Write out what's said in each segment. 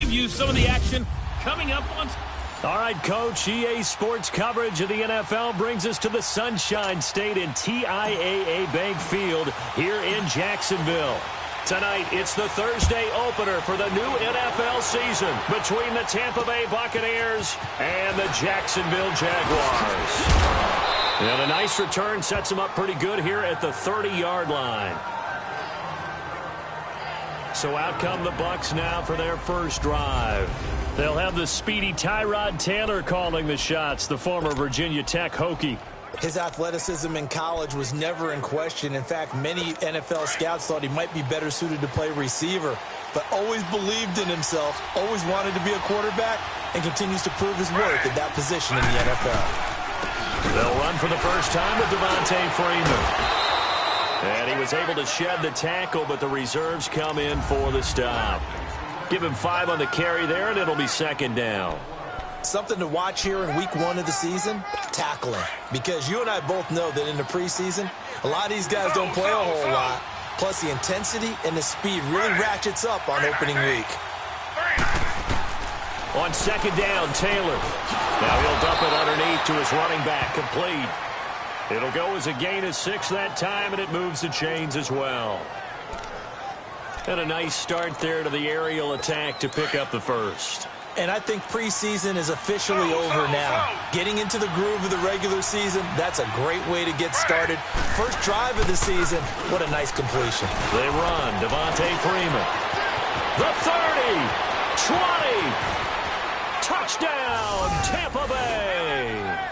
preview some of the action coming up on... All right, Coach, EA Sports coverage of the NFL brings us to the Sunshine State in TIAA Bank Field here in Jacksonville. Tonight, it's the Thursday opener for the new NFL season between the Tampa Bay Buccaneers and the Jacksonville Jaguars. And a nice return sets them up pretty good here at the 30-yard line. So out come the Bucs now for their first drive. They'll have the speedy Tyrod Taylor calling the shots, the former Virginia Tech Hokie. His athleticism in college was never in question. In fact, many NFL scouts thought he might be better suited to play receiver, but always believed in himself, always wanted to be a quarterback, and continues to prove his worth at that position in the NFL. They'll run for the first time with Devontae Freeman. And he was able to shed the tackle, but the reserves come in for the stop. Give him 5 on the carry there, and it'll be second down. Something to watch here in week 1 of the season, tackling. Because you and I both know that in the preseason, a lot of these guys don't play a whole lot. Plus, the intensity and the speed really ratchets up on opening week. On second down, Taylor. Now he'll dump it underneath to his running back, complete. It'll go as a gain of 6 that time, and it moves the chains as well. And a nice start there to the aerial attack to pick up the first. And I think preseason is officially over now. Getting into the groove of the regular season, that's a great way to get started. First drive of the season, what a nice completion. They run, Devontae Freeman. The 30, 20, touchdown, Tampa Bay.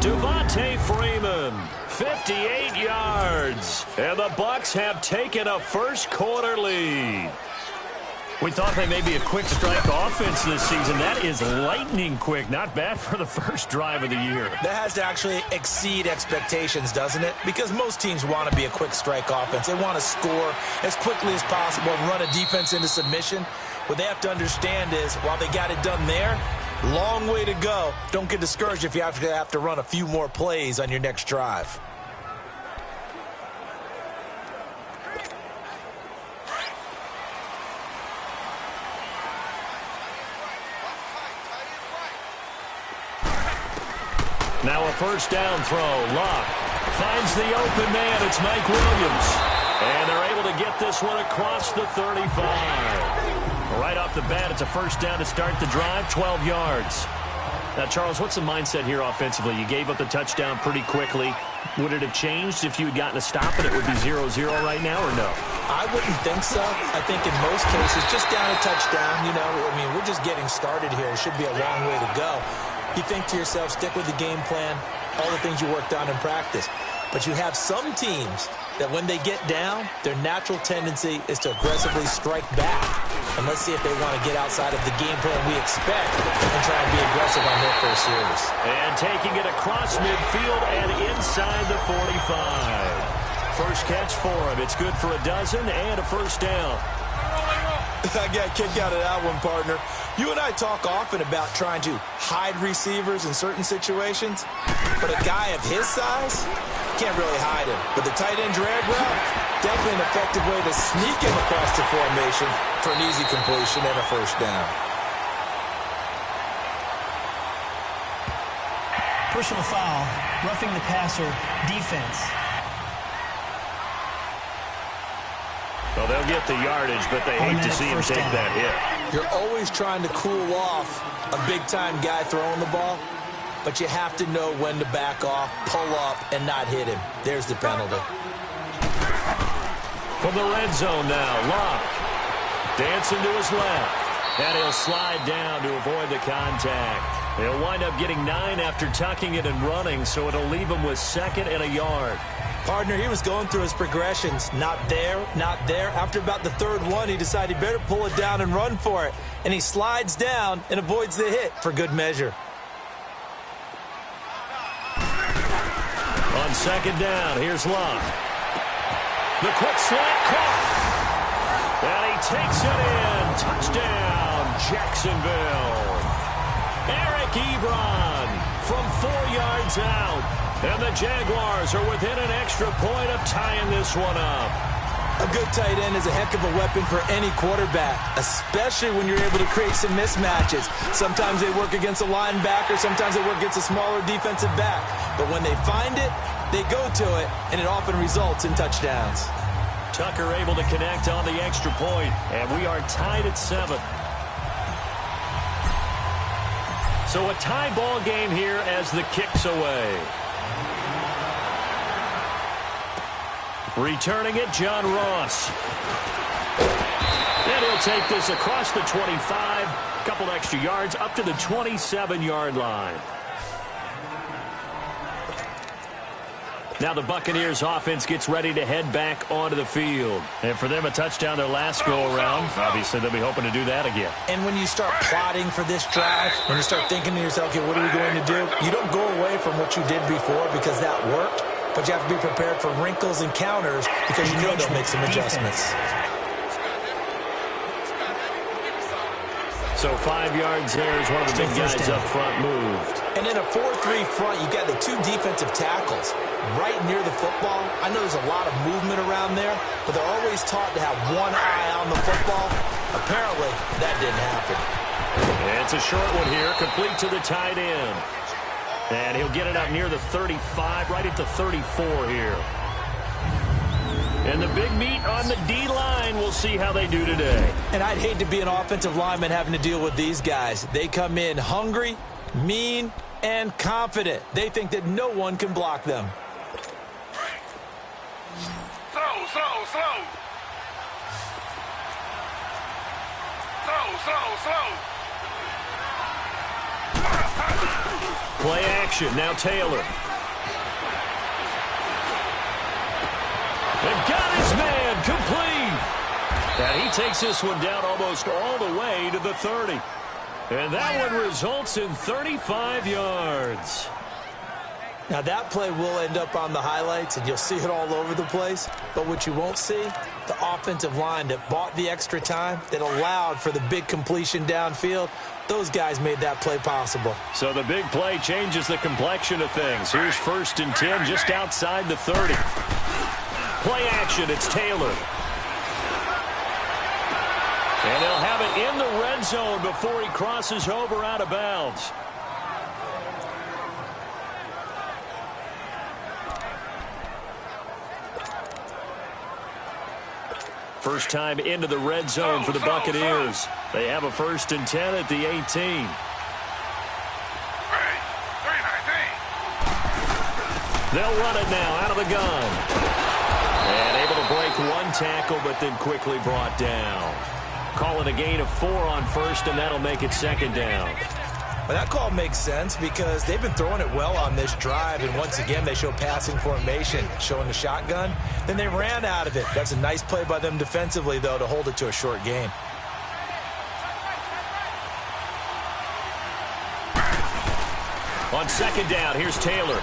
Devontae Freeman, 58 yards. And the Bucs have taken a first-quarter lead. We thought they may be a quick strike offense this season. That is lightning quick. Not bad for the first drive of the year. That has to actually exceed expectations, doesn't it? Because most teams want to be a quick strike offense. They want to score as quickly as possible and run a defense into submission. What they have to understand is, while they got it done there, long way to go. Don't get discouraged if you have to run a few more plays on your next drive. Now a first down throw. Locke finds the open man. It's Mike Williams. And they're able to get this one across the 35. Right off the bat, it's a first down to start the drive, 12 yards. Now, Charles, what's the mindset here offensively? You gave up the touchdown pretty quickly. Would it have changed if you had gotten a stop and it would be 0-0 right now, or no? I wouldn't think so. I think in most cases, just down a touchdown, you know, I mean, we're just getting started here. It should be a long way to go. You think to yourself, stick with the game plan, all the things you worked on in practice. But you have some teams that when they get down, their natural tendency is to aggressively strike back. And let's see if they want to get outside of the game plan we expect and try and be aggressive on their first series. And taking it across midfield and inside the 45. First catch for him. It's good for a dozen and a first down. I got a kick out of that one, partner. You and I talk often about trying to hide receivers in certain situations, but a guy of his size can't really hide him. But the tight end drag route, definitely an effective way to sneak him across the formation for an easy completion and a first down. Personal foul, roughing the passer, defense. Well, they'll get the yardage, but they hate to see him take that hit. You're always trying to cool off a big-time guy throwing the ball, but you have to know when to back off, pull up, and not hit him. There's the penalty. From the red zone now, Locke dancing to his left, and he'll slide down to avoid the contact. He'll wind up getting 9 after tucking it and running, so it'll leave him with 2nd and a yard. Partner, he was going through his progressions. Not there, not there. After about the 3rd one, he decided he better pull it down and run for it. And he slides down and avoids the hit for good measure. On 2nd down, here's Locke. The quick slant caught. And he takes it in. Touchdown, Jacksonville. Eric Ebron from 4 yards out. And the Jaguars are within an extra point of tying this one up. A good tight end is a heck of a weapon for any quarterback, especially when you're able to create some mismatches. Sometimes they work against a linebacker, sometimes they work against a smaller defensive back. But when they find it, they go to it, and it often results in touchdowns. Tucker able to connect on the extra point, and we are tied at 7. So a tie ball game here as the kick's away. Returning it, John Ross. And he'll take this across the 25. A couple extra yards up to the 27-yard line. Now the Buccaneers offense gets ready to head back onto the field. And for them, a touchdown their last go-around. Obviously, they'll be hoping to do that again. And when you start plotting for this drive, when you start thinking to yourself, okay, what are we going to do? You don't go away from what you did before because that worked. But you have to be prepared for wrinkles and counters because you know they'll make some adjustments. So 5 yards there as one of the big guys up front moved. And in a 4-3 front, you got the 2 defensive tackles right near the football. I know there's a lot of movement around there, but they're always taught to have one eye on the football. Apparently, that didn't happen. It's a short one here, complete to the tight end. And he'll get it up near the 35, right at the 34 here. And the big meat on the D-line. We'll see how they do today. And I'd hate to be an offensive lineman having to deal with these guys. They come in hungry, mean, and confident. They think that no one can block them. Slow. Play action. Now Taylor. And got his man complete. And he takes this one down almost all the way to the 30. And that one results in 35 yards. Now, that play will end up on the highlights, and you'll see it all over the place. But what you won't see, the offensive line that bought the extra time, that allowed for the big completion downfield, those guys made that play possible. So the big play changes the complexion of things. Here's 1st and 10 just outside the 30. Play action, it's Taylor. And they'll have it in the red zone before he crosses over out of bounds. First time into the red zone for the Buccaneers. They have a 1st and 10 at the 18. They'll run it now out of the gun. And able to break one tackle, but then quickly brought down. Calling a gain of 4 on 1st, and that'll make it 2nd down. Well, that call makes sense because they've been throwing it well on this drive, and once again they show passing formation, showing the shotgun. Then they ran out of it. That's a nice play by them defensively, though, to hold it to a short gain. On 2nd down, here's Taylor.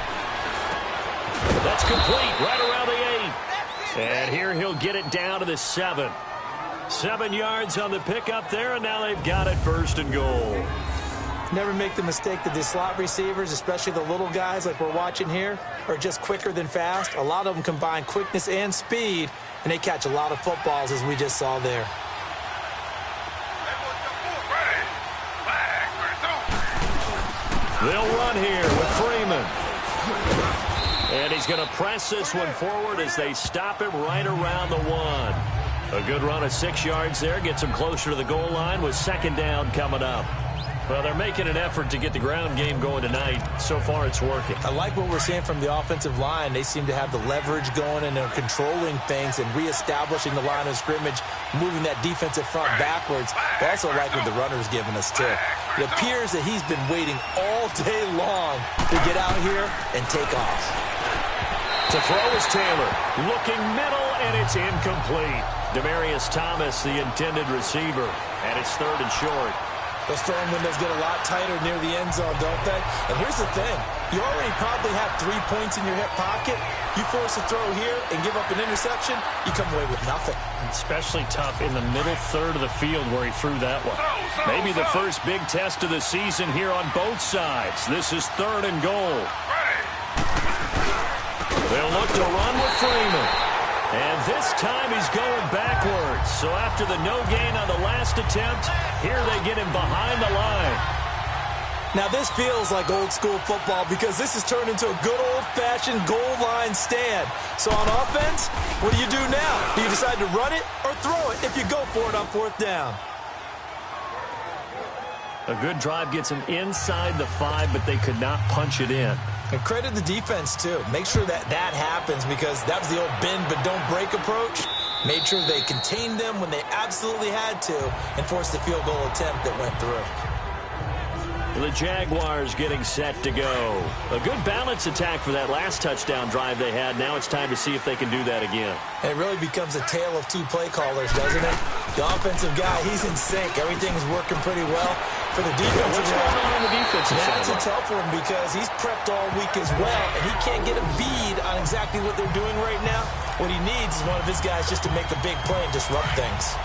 That's complete right around the 8. And here he'll get it down to the 7. 7 yards on the pickup there, and now they've got it 1st and goal. Never make the mistake that the slot receivers, especially the little guys like we're watching here, are just quicker than fast. A lot of them combine quickness and speed, and they catch a lot of footballs, as we just saw there. They'll run here with Freeman. And he's going to press this one forward as they stop him right around the 1. A good run of 6 yards there. Gets him closer to the goal line with 2nd down coming up. Well, they're making an effort to get the ground game going tonight. So far, it's working. I like what we're seeing from the offensive line. They seem to have the leverage going, and they're controlling things and reestablishing the line of scrimmage, moving that defensive front backwards. I also like what the runner's giving us, too. It appears that he's been waiting all day long to get out here and take off. To throw is Taylor. Looking middle, and it's incomplete. Demaryius Thomas, the intended receiver, and it's 3rd and short. Those throwing windows get a lot tighter near the end zone, don't they? And here's the thing. You already probably have 3 points in your hip pocket. You force a throw here and give up an interception, you come away with nothing. Especially tough in the middle third of the field where he threw that one. Maybe the first big test of the season here on both sides. This is 3rd and goal. They'll look to run with Freeman. And this time he's going backwards. So after the no gain on the last attempt, here they get him behind the line. Now this feels like old school football because this has turned into a good old-fashioned goal line stand. So on offense, what do you do now? Do you decide to run it or throw it if you go for it on 4th down? A good drive gets him inside the 5, but they could not punch it in. And credit the defense, too. Make sure that happens because that was the old bend but don't break approach. Made sure they contained them when they absolutely had to and forced the field goal attempt that went through. The Jaguars getting set to go. A good balance attack for that last touchdown drive they had. Now it's time to see if they can do that again. And it really becomes a tale of 2 play callers, doesn't it? The offensive guy, he's in sync. Everything's working pretty well. For the defensive what's going on the defensive side? That's a tough one because he's prepped all week as well, and he can't get a bead on exactly what they're doing right now. What he needs is one of his guys just to make a big play and disrupt things.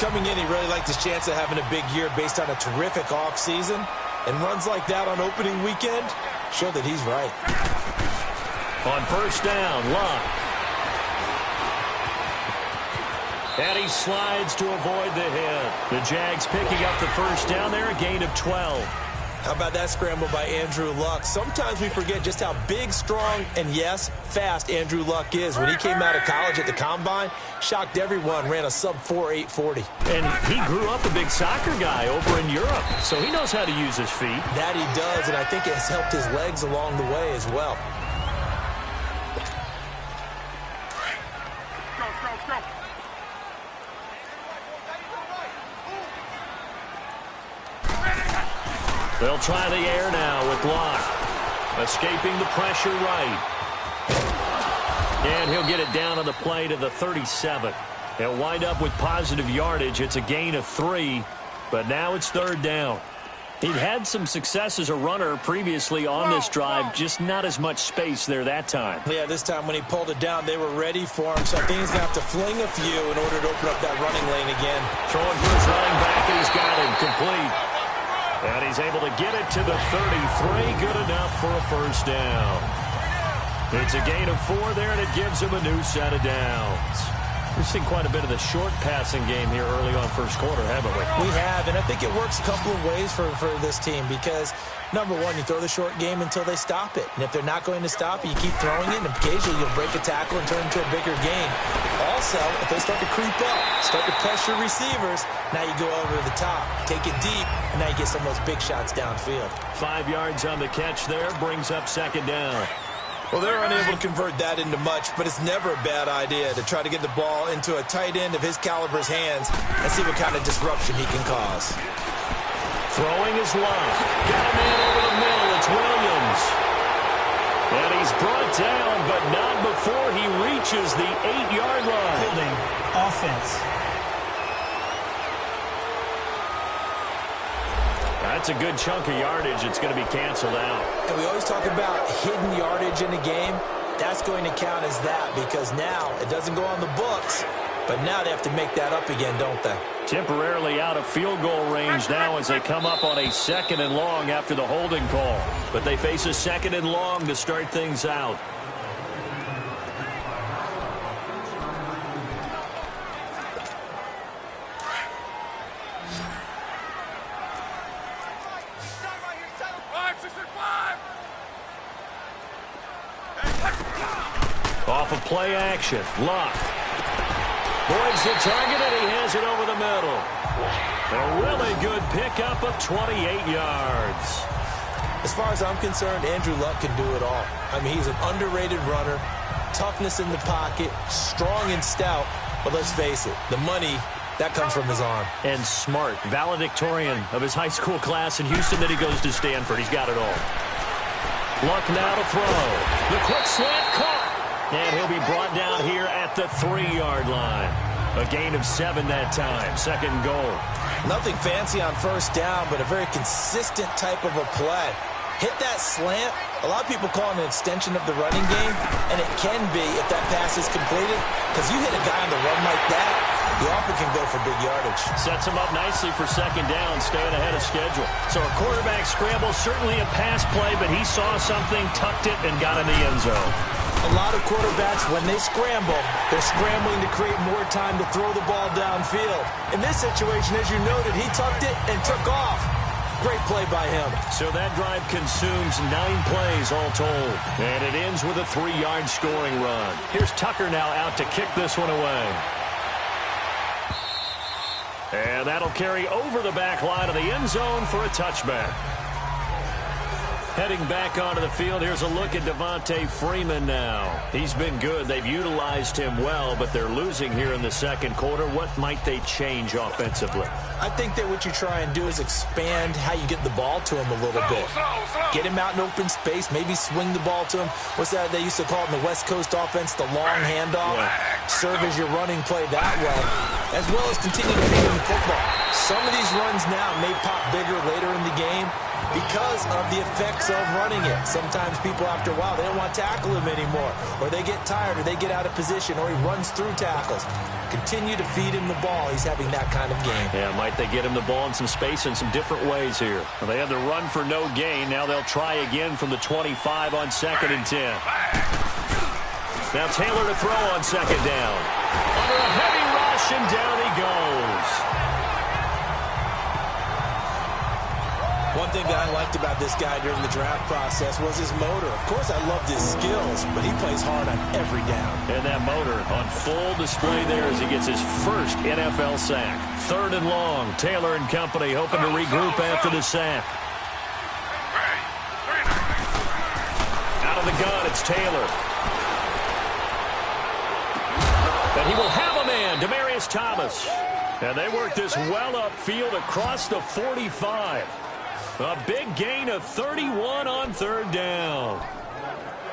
Coming in, he really liked his chance of having a big year based on a terrific offseason. And runs like that on opening weekend show that he's right. On 1st down, Locke. And he slides to avoid the hit. The Jags picking up the 1st down there, a gain of 12. How about that scramble by Andrew Luck? Sometimes we forget just how big, strong, and yes, fast Andrew Luck is. When he came out of college at the Combine, shocked everyone, ran a sub-4 840. And he grew up a big soccer guy over in Europe, so he knows how to use his feet. That he does, and I think it has helped his legs along the way as well. They'll try the air now with Locke. Escaping the pressure right. And he'll get it down on the play to the 37. He'll wind up with positive yardage. It's a gain of 3, but now it's 3rd down. He'd had some success as a runner previously on this drive, just not as much space there that time. Yeah, this time when he pulled it down, they were ready for him, so I think he's going to have to fling a few in order to open up that running lane again. Throwing for his running back, and he's got him complete. And he's able to get it to the 33. Good enough for a 1st down. It's a gain of 4 there, and it gives him a new set of downs. We've seen quite a bit of the short passing game here early on 1st quarter, haven't we? We have, and I think it works a couple of ways for this team because, number one, you throw the short game until they stop it. And if they're not going to stop it, you keep throwing it, and occasionally you'll break a tackle and turn it into a bigger gain. Also, if they start to creep up, start to pressure receivers, now you go over the top, take it deep, and now you get some of those big shots downfield. 5 yards on the catch there, brings up 2nd down. Well, they're unable to convert that into much, but it's never a bad idea to try to get the ball into a tight end of his caliber's hands and see what kind of disruption he can cause. Throwing is Locke. Got a man over the middle. It's Williams. And he's brought down, but not before he reaches the 8-yard line. Holding offense. That's a good chunk of yardage. It's going to be canceled out. And we always talk about hidden yardage in a game. That's going to count as that because now it doesn't go on the books, but now they have to make that up again, don't they? Temporarily out of field goal range now as they come up on a 2nd and long after the holding call. But they face a 2nd and long to start things out. Off of play action, Locke. Boyd's the target, and he has it over the middle. A really good pickup of 28 yards. As far as I'm concerned, Andrew Luck can do it all. I mean, he's an underrated runner, toughness in the pocket, strong and stout. But let's face it, the money, that comes from his arm. And smart, valedictorian of his high school class in Houston, then he goes to Stanford. He's got it all. Luck now to throw. The quick slant caught. And he'll be brought down here at the 3-yard line. A gain of 7 that time. 2nd and goal. Nothing fancy on 1st down, but a very consistent type of a play. Hit that slant. A lot of people call it an extension of the running game, and it can be if that pass is completed. Because you hit a guy on the run like that, he often can go for big yardage. Sets him up nicely for 2nd down, staying ahead of schedule. So a quarterback scramble, certainly a pass play, but he saw something, tucked it, and got in the end zone. A lot of quarterbacks, when they scramble, they're scrambling to create more time to throw the ball downfield. In this situation, as you noted, he tucked it and took off. Great play by him. So that drive consumes 9 plays all told. And it ends with a 3-yard scoring run. Here's Tucker now out to kick this one away. And that'll carry over the back line of the end zone for a touchback. Heading back onto the field, here's a look at Devontae Freeman now. He's been good. They've utilized him well, but they're losing here in the second quarter. What might they change offensively? I think that what you try and do is expand how you get the ball to him a little bit. Get him out in open space, maybe swing the ball to him. What's that they used to call it in the West Coast offense, the long handoff? Yeah. Serve as your running play that way, as well as continue to feed him the football. Some of these runs now may pop bigger later in the game because of the effects of running it. Sometimes people, after a while, they don't want to tackle him anymore, or they get tired, or they get out of position, or he runs through tackles. Continue to feed him the ball. He's having that kind of game. Yeah, might they get him the ball in some space in some different ways here. Well, they had the run for no gain. Now they'll try again from the 25 on 2nd and 10. Now Taylor to throw on 2nd down. Under a heavy rush, and down he goes. One thing that I liked about this guy during the draft process was his motor. Of course, I loved his skills, but he plays hard on every down. And that motor on full display there as he gets his first NFL sack. 3rd and long. Taylor and company hoping to regroup after the sack. Out of the gun, it's Taylor. And he will have a man, Demaryius Thomas. And they work this well upfield across the 45. A big gain of 31 on 3rd down.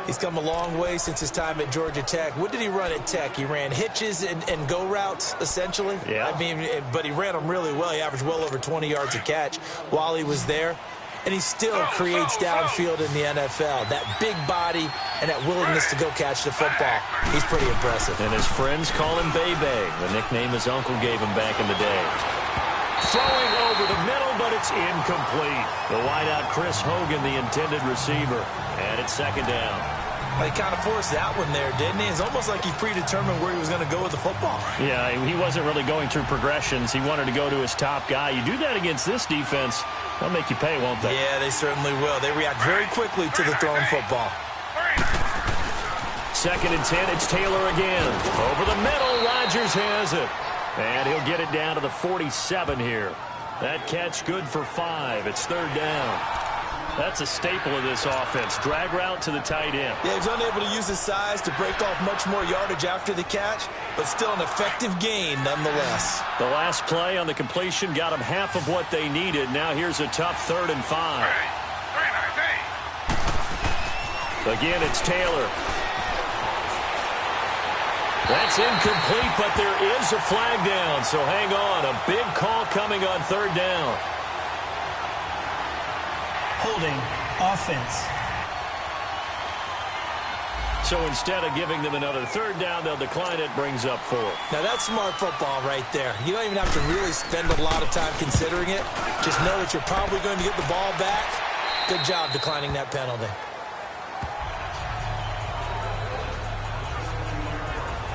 He's come a long way since his time at Georgia Tech. What did he run at Tech? He ran hitches and go routes, essentially. Yeah. I mean, but he ran them really well. He averaged well over 20 yards a catch while he was there. And he still creates downfield in the NFL. That big body and that willingness to go catch the football. He's pretty impressive. And his friends call him Bebe, the nickname his uncle gave him back in the day. Throwing over the middle, but it's incomplete. The wideout, Chris Hogan, the intended receiver. And it's 2nd down. He kind of forced that one there, didn't he? It's almost like he predetermined where he was going to go with the football. Yeah, he wasn't really going through progressions. He wanted to go to his top guy. You do that against this defense, they'll make you pay, won't they? Yeah, they certainly will. They react very quickly to the thrown football. 2nd and 10, it's Taylor again. Over the middle, Rodgers has it. And he'll get it down to the 47 here. That catch good for 5. It's 3rd down. That's a staple of this offense. Drag route to the tight end. Yeah, he's unable to use his size to break off much more yardage after the catch, but still an effective gain nonetheless. The last play on the completion got him half of what they needed. Now here's a tough 3rd and 5. Again, it's Taylor. That's incomplete, but there is a flag down, so hang on. A big call coming on 3rd down. Holding offense. So instead of giving them another 3rd down, they'll decline it, brings up 4. Now that's smart football right there. You don't even have to really spend a lot of time considering it. Just know that you're probably going to get the ball back. Good job declining that penalty.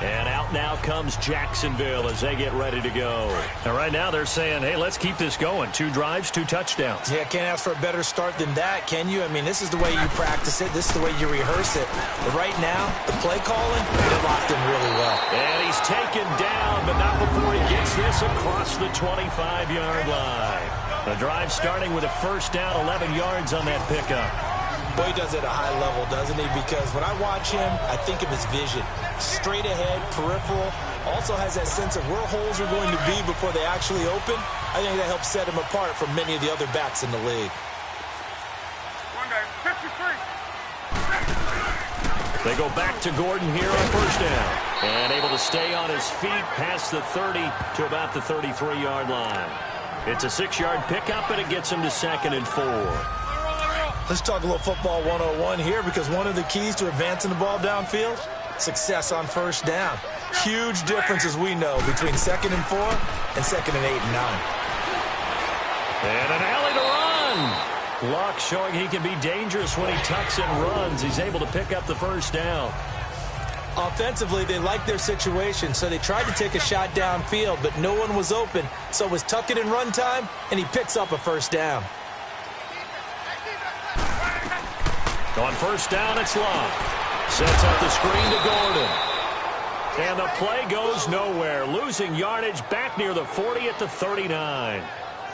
And out now comes Jacksonville as they get ready to go. And right now they're saying, hey, let's keep this going. 2 drives, 2 touchdowns. Yeah, can't ask for a better start than that, can you? I mean, this is the way you practice it. This is the way you rehearse it. But right now, the play calling, they're locked in really well. And he's taken down, but not before he gets this across the 25-yard line. The drive starting with a 1st down, 11 yards on that pickup. Boy, he does it at a high level, doesn't he? Because when I watch him, I think of his vision. Straight ahead, peripheral. Also has that sense of where holes are going to be before they actually open. I think that helps set him apart from many of the other backs in the league. They go back to Gordon here on 1st down. And able to stay on his feet past the 30 to about the 33-yard line. It's a 6-yard pickup, and it gets him to 2nd and 4. Let's talk a little football 101 here, because one of the keys to advancing the ball downfield, success on 1st down. Huge difference, as we know, between 2nd and 4 and 2nd and 8 and 9. And an alley to run. Luck showing he can be dangerous when he tucks and runs. He's able to pick up the 1st down. Offensively, they liked their situation, so they tried to take a shot downfield, but no one was open. So it was tuck it and run time, and he picks up a first down. On first down, it's Love. Sets up the screen to Gordon. And the play goes nowhere. Losing yardage back near the 40 at the 39.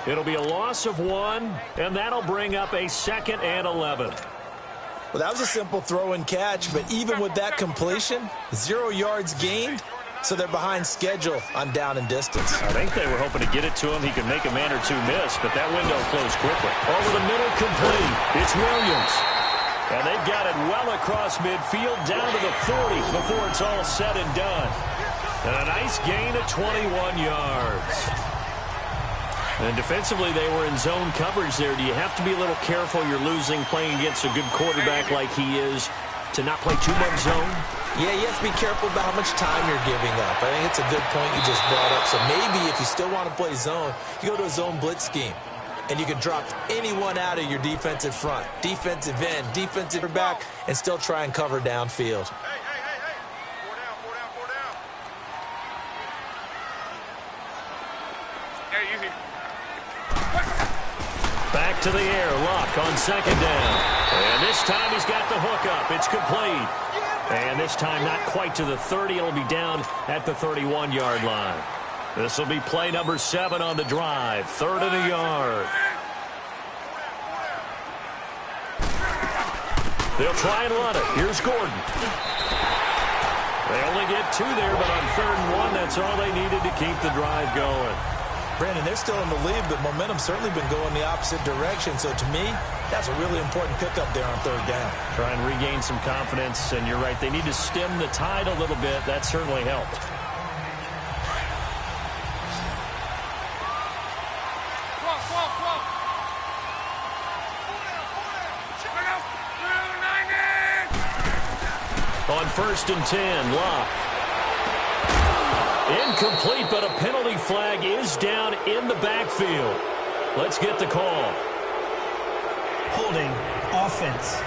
It'll be a loss of 1, and that'll bring up a 2nd and 11. Well, that was a simple throw and catch, but even with that completion, 0 yards gained, so they're behind schedule on down and distance. I think they were hoping to get it to him. He could make a man or two miss, but that window closed quickly. Over the middle, complete. It's Williams. And they've got it well across midfield, down to the 40 before it's all said and done. And a nice gain of 21 yards. And defensively, they were in zone coverage there. Do you have to be a little careful? You're losing, playing against a good quarterback like he is, to not play too much zone? Yeah, you have to be careful about how much time you're giving up. I think it's a good point you just brought up. So maybe if you still want to play zone, you go to a zone blitz scheme. And you can drop anyone out of your defensive front, defensive end, defensive back, and still try and cover downfield. Back to the air, Luck on 2nd down. And this time he's got the hook up. It's complete. And this time not quite to the 30. It'll be down at the 31-yard line. This will be play number 7 on the drive. 3rd and a yard. They'll try and run it. Here's Gordon. They only get 2 there, but on 3rd and 1, that's all they needed to keep the drive going. Brandon, they're still in the lead, but momentum's certainly been going the opposite direction. So to me, that's a really important pickup there on 3rd down. Try and regain some confidence, and you're right. They need to stem the tide a little bit. That certainly helped. On 1st and 10, Locke. Incomplete, but a penalty flag is down in the backfield. Let's get the call. Holding, offense.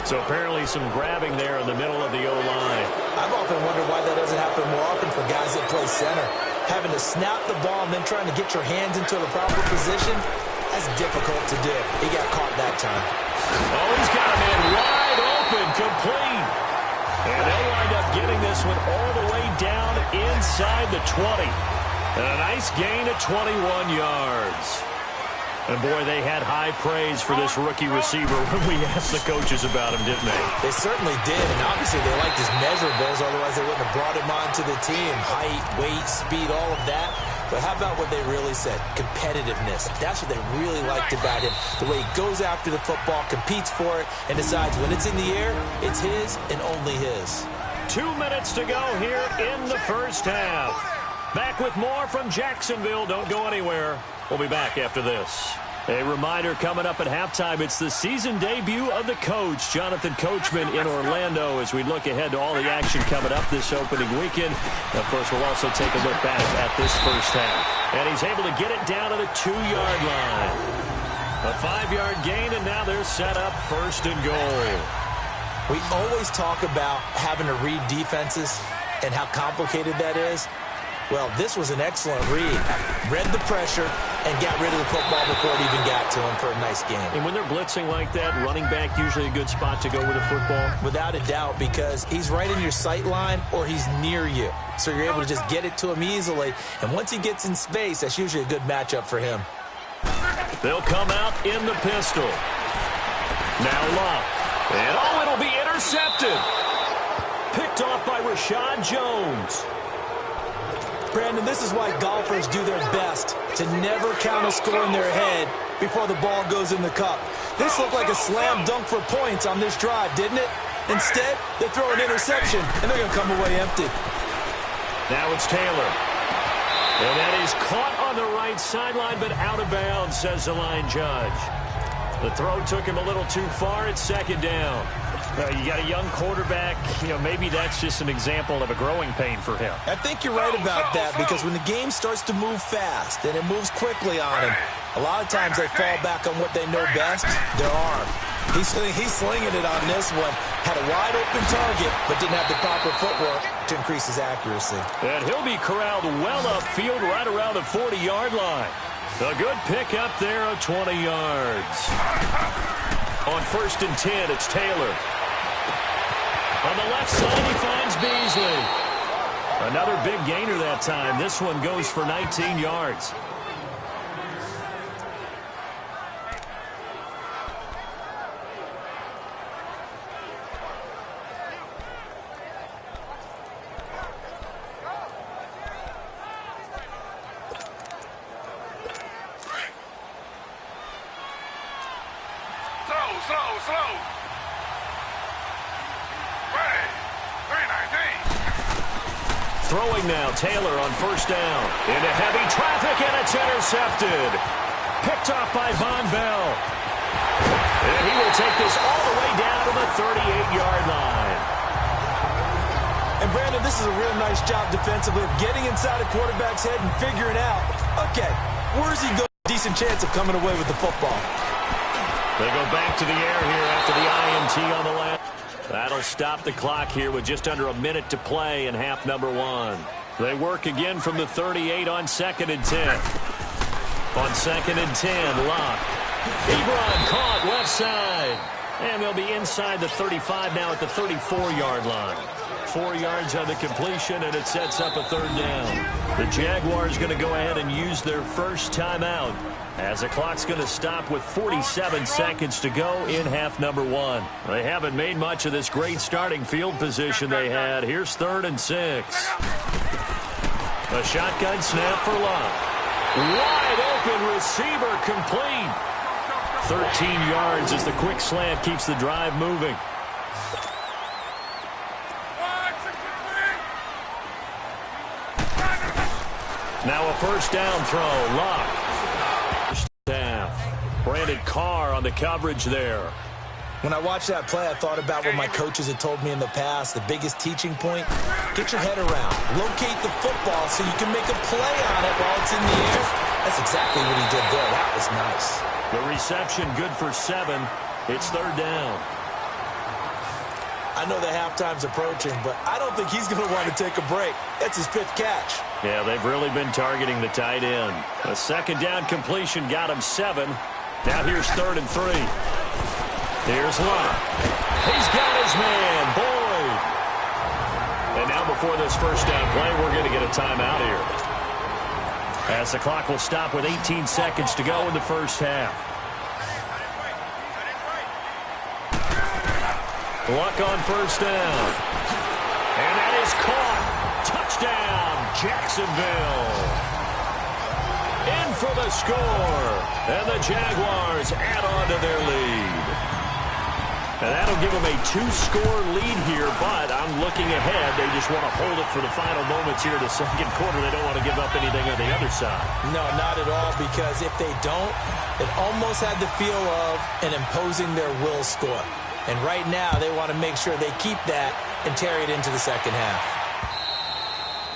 So apparently some grabbing there in the middle of the O-line. I've often wondered why that doesn't happen more often for guys that play center. Having to snap the ball and then trying to get your hands into the proper position, that's difficult to do. He got caught that time. Oh, he's got a man wide open, complete. And they'll wind up getting this one all the way down inside the 20. And a nice gain of 21 yards. And, boy, they had high praise for this rookie receiver when we asked the coaches about him, didn't they? They certainly did, and obviously they liked his measurables, otherwise they wouldn't have brought him onto the team. Height, weight, speed, all of that. But how about what they really said? Competitiveness. That's what they really liked about him. The way he goes after the football, competes for it, and decides when it's in the air, it's his and only his. 2 minutes to go here in the first half. Back with more from Jacksonville. Don't go anywhere. We'll be back after this. A reminder coming up at halftime, it's the season debut of the coach, Jonathan Coachman in Orlando, as we look ahead to all the action coming up this opening weekend. Of course, we'll also take a look back at this first half. And he's able to get it down to the 2-yard line. A 5-yard gain, and now they're set up 1st and goal. We always talk about having to read defenses and how complicated that is. Well, this was an excellent read. Read the pressure and got rid of the football before it even got to him for a nice game. And when they're blitzing like that, running back usually a good spot to go with a football? Without a doubt, because he's right in your sight line or he's near you. So you're able to just get it to him easily. And once he gets in space, that's usually a good matchup for him. They'll come out in the pistol. Now Locke. And oh, it'll be intercepted. Picked off by Rashad Jones. Brandon, this is why golfers do their best to never count a score in their head before the ball goes in the cup. This looked like a slam dunk for points on this drive, didn't it? Instead, they throw an interception, and they're going to come away empty. Now it's Taylor. And that is caught on the right sideline, but out of bounds, says the line judge. The throw took him a little too far. It's 2nd down. You got a young quarterback. Maybe that's just an example of a growing pain for him. I think you're right about that, because when the game starts to move fast and it moves quickly on him, a lot of times they fall back on what they know best, their arm. He's slinging it on this one. Had a wide open target, but didn't have the proper footwork to increase his accuracy. And he'll be corralled well upfield right around the 40-yard line. A good pick up there of 20 yards. On 1st and 10, it's Taylor. On the left side, he finds Beasley. Another big gainer that time. This one goes for 19 yards. Slow. Ready. 319. Throwing now, Taylor on 1st down. Into heavy traffic, and it's intercepted. Picked off by Von Bell. And he will take this all the way down to the 38-yard line. And Brandon, this is a real nice job defensively of getting inside a quarterback's head and figuring out, okay, where's he going? Decent chance of coming away with the football. They go back to the air here after the INT on the left. That'll stop the clock here with just under a minute to play in half number 1. They work again from the 38 on 2nd and 10. On 2nd and 10, Locke. Ebron caught left side. And they'll be inside the 35 now at the 34-yard line. 4 yards on the completion, and it sets up a 3rd down. The Jaguars going to go ahead and use their first timeout as the clock's going to stop with 47 seconds to go in half number 1. They haven't made much of this great starting field position they had. Here's 3rd and 6. A shotgun snap for Locke. Wide open receiver complete. 13 yards as the quick slant keeps the drive moving. Now a 1st down throw. Locke. Brandon Carr on the coverage there. When I watched that play, I thought about what my coaches had told me in the past. The biggest teaching point, get your head around. Locate the football so you can make a play on it while it's in the air. That's exactly what he did there. That was nice. The reception good for 7. It's 3rd down. I know the halftime's approaching, but I don't think he's going to want to take a break. That's his 5th catch. Yeah, they've really been targeting the tight end. A 2nd down completion got him 7. Now here's 3rd and 3. Here's Locke. He's got his man, Boyd. And now before this 1st down play, we're going to get a timeout here, as the clock will stop with 18 seconds to go in the 1st half. Luck on 1st down. And that is caught. Touchdown, Jacksonville. In for the score. And the Jaguars add on to their lead. And that'll give them a 2-score lead here, but I'm looking ahead. They just want to hold it for the final moments here in the 2nd quarter. They don't want to give up anything on the other side. No, not at all, because if they don't, it almost had the feel of an imposing their will score. And right now, they want to make sure they keep that and carry it into the 2nd half.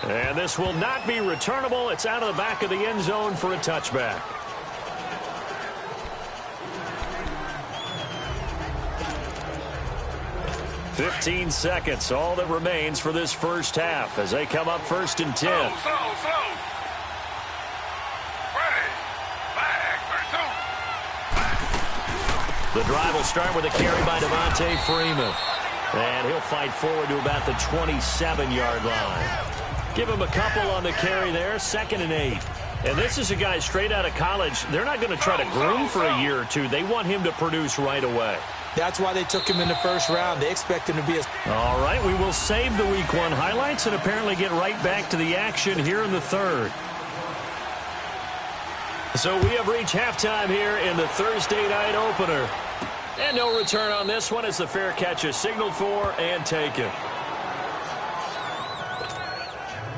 And this will not be returnable. It's out of the back of the end zone for a touchback. "15 seconds, all that remains for this 1st half as they come up 1st and 10. Slow. Ready. Flag, 32. The drive will start with a carry by Devontae Freeman. And he'll fight forward to about the 27-yard line. Give him a couple on the carry there, 2nd and 8. And this is a guy straight out of college. They're not going to try to groom for a year or two. They want him to produce right away. That's why they took him in the 1st round. They expect him to be a... All right, we will save the Week 1 highlights and apparently get right back to the action here in the 3rd. So we have reached halftime here in the Thursday night opener. And no return on this one as the fair catch is signaled for and taken.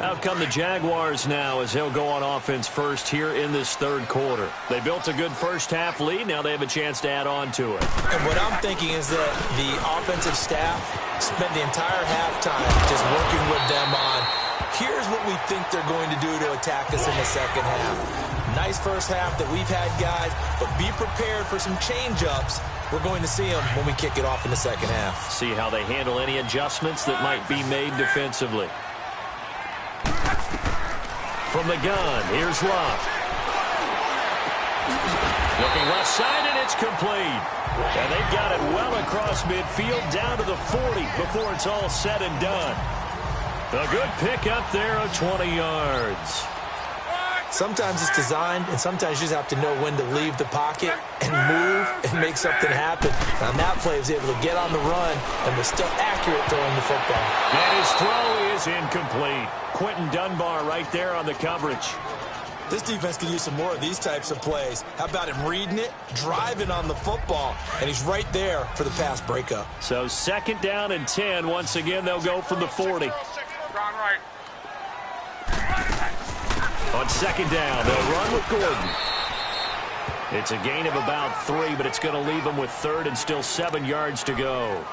Out come the Jaguars now as he'll go on offense first here in this 3rd quarter. They built a good 1st half lead. Now they have a chance to add on to it. And what I'm thinking is that the offensive staff spent the entire halftime just working with them on, here's what we think they're going to do to attack us in the 2nd half. Nice first half that we've had, guys, but be prepared for some change-ups. We're going to see them when we kick it off in the second half. See how they handle any adjustments that might be made defensively. From the gun, here's Love. Looking left side, and it's complete. And they've got it well across midfield, down to the 40 before it's all said and done. A good pick up there of 20 yards. Sometimes it's designed, and sometimes you just have to know when to leave the pocket and move and make something happen. On that play, he was able to get on the run and was still accurate throwing the football. And his throw is incomplete. Quentin Dunbar right there on the coverage. This defense could use some more of these types of plays. How about him reading it, driving on the football, and he's right there for the pass breakup. So 2nd down and 10. Once again, they'll go from the 40. On 2nd down, they'll run with Gordon. It's a gain of about 3, but it's going to leave them with 3rd and still 7 yards to go.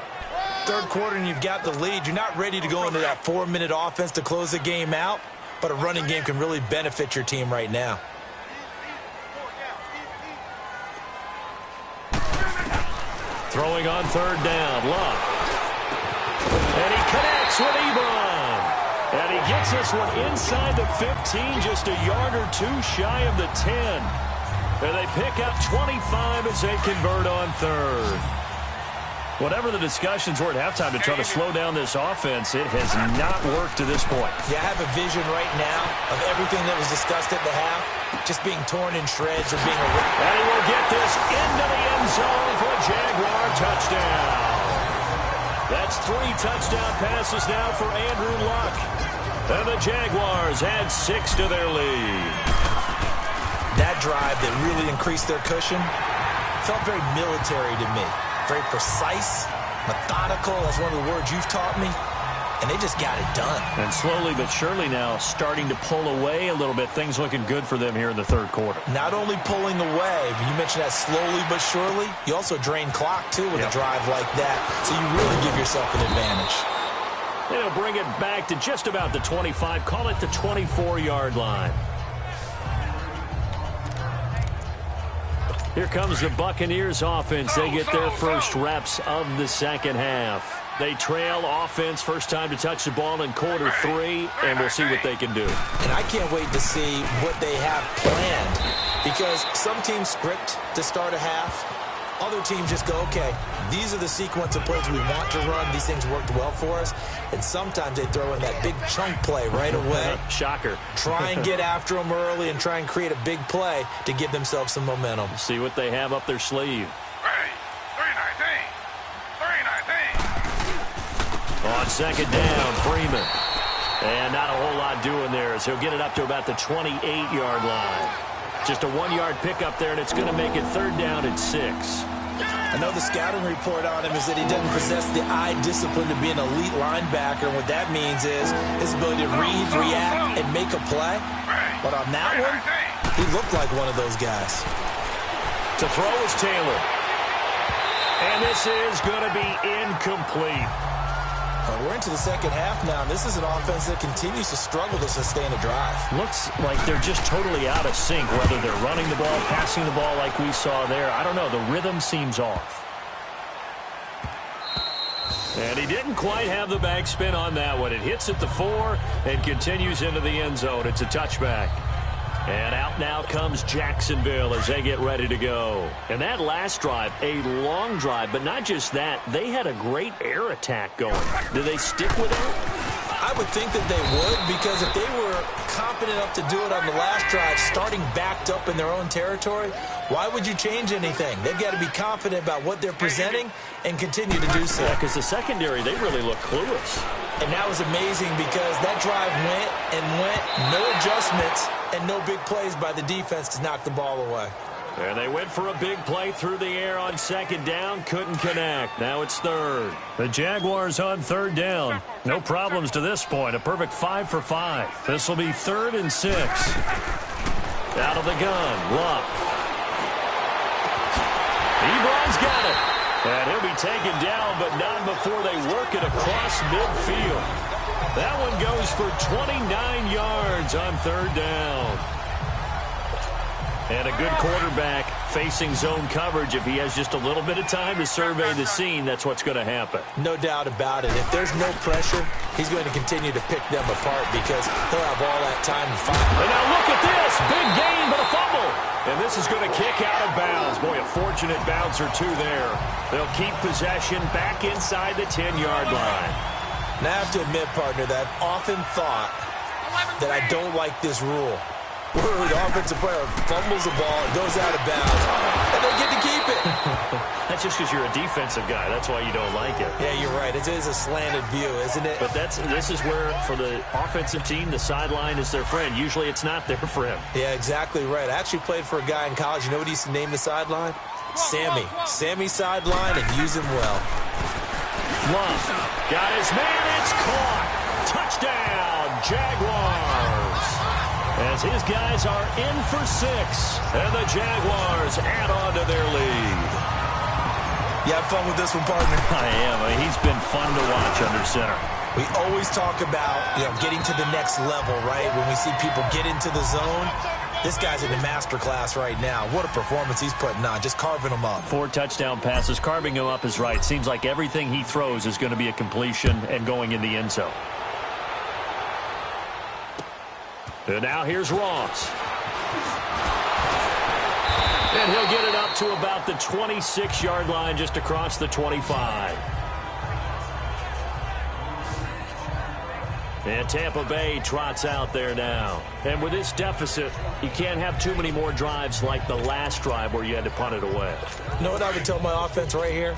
Third quarter, and you've got the lead. You're not ready to go into that 4-minute offense to close the game out, but a running game can really benefit your team right now. Throwing on 3rd down, Love. And he connects with Ebron. And he gets this one inside the 15, just a yard or 2 shy of the 10. And they pick up 25 as they convert on 3rd. Whatever the discussions were at halftime to try to slow down this offense, it has not worked to this point. Yeah, I have a vision right now of everything that was discussed at the half just being torn in shreds or being a... And he will get this into the end zone for a Jaguar touchdown. That's 3 touchdown passes now for Andrew Luck. And the Jaguars add 6 to their lead. That drive that really increased their cushion felt very military to me. Very precise, methodical. That's one of the words you've taught me. And they just got it done. And slowly but surely now starting to pull away a little bit. Things looking good for them here in the 3rd quarter. Not only pulling away, but you mentioned that slowly but surely. You also drain clock, too, with a drive like that. So you really give yourself an advantage. They'll bring it back to just about the 25. Call it the 24-yard line. Here comes the Buccaneers offense. They get their first reps of the second half. They trail offense, first time to touch the ball in quarter 3, and we'll see what they can do. And I can't wait to see what they have planned, because some teams script to start a half. Other teams just go, okay, these are the sequence of plays we want to run. These things worked well for us. And sometimes they throw in that big chunk play right away. Shocker. Try and get after them early and try and create a big play to give themselves some momentum. See what they have up their sleeve. Ready. 3-19. 3-19. On 2nd down, Freeman. And not a whole lot doing there as he'll get it up to about the 28-yard line. Just a 1-yard pickup there, and it's going to make it 3rd down and 6. I know the scouting report on him is that he doesn't possess the eye discipline to be an elite linebacker. And what that means is his ability to read, react, and make a play. But on that one, he looked like one of those guys. To throw is Taylor. And this is going to be incomplete. We're into the second half now, and this is an offense that continues to struggle to sustain a drive. Looks like they're just totally out of sync, whether they're running the ball, passing the ball like we saw there. I don't know. The rhythm seems off. And he didn't quite have the backspin on that one. It hits at the 4 and continues into the end zone. It's a touchback. And out now comes Jacksonville as they get ready to go. And that last drive, a long drive, but not just that. They had a great air attack going. Do they stick with it? I would think that they would, because if they were confident enough to do it on the last drive, starting backed up in their own territory, why would you change anything? They've got to be confident about what they're presenting and continue to do so. Yeah, because the secondary, they really look clueless. And that was amazing because that drive went and went, no adjustments, and no big plays by the defense to knock the ball away. And they went for a big play through the air on 2nd down. Couldn't connect. Now it's 3rd. The Jaguars on 3rd down. No problems to this point. A perfect 5 for 5. This will be 3rd and 6. Out of the gun. Luck. Ebron's got it. And he'll be taken down, but not before they work it across midfield. That one goes for 29 yards on 3rd down. And a good quarterback facing zone coverage. If he has just a little bit of time to survey the scene, that's what's going to happen. No doubt about it. If there's no pressure, he's going to continue to pick them apart because he'll have all that time to find. And now look at this. Big gain, but a fumble. And this is going to kick out of bounds. Boy, a fortunate bounce or two there. They'll keep possession back inside the 10-yard line. Now, I have to admit, partner, that I've often thought that I don't like this rule. Where the offensive player fumbles the ball, it goes out of bounds, and they get to keep it. That's just because you're a defensive guy. That's why you don't like it. Yeah, you're right. It is a slanted view, isn't it? But this is where, for the offensive team, the sideline is their friend. Usually it's not there for him. Yeah, exactly right. I actually played for a guy in college. You know what he used to name the sideline? Sammy. Sammy sideline, and use him well. Love got his man. It's caught. Touchdown, Jaguars. As his guys are in for 6, and the Jaguars add on to their lead. You have fun with this one, partner? I am. He's been fun to watch under center. We always talk about, getting to the next level, right? When we see people get into the zone, this guy's in the master class right now. What a performance he's putting on, just carving them up. 4 touchdown passes. Carving him up is right. Seems like everything he throws is going to be a completion and going in the end zone. And now here's Ross. And he'll get it up to about the 26-yard line, just across the 25. And Tampa Bay trots out there now. And with this deficit, you can't have too many more drives like the last drive where you had to punt it away. You know what I would tell my offense right here?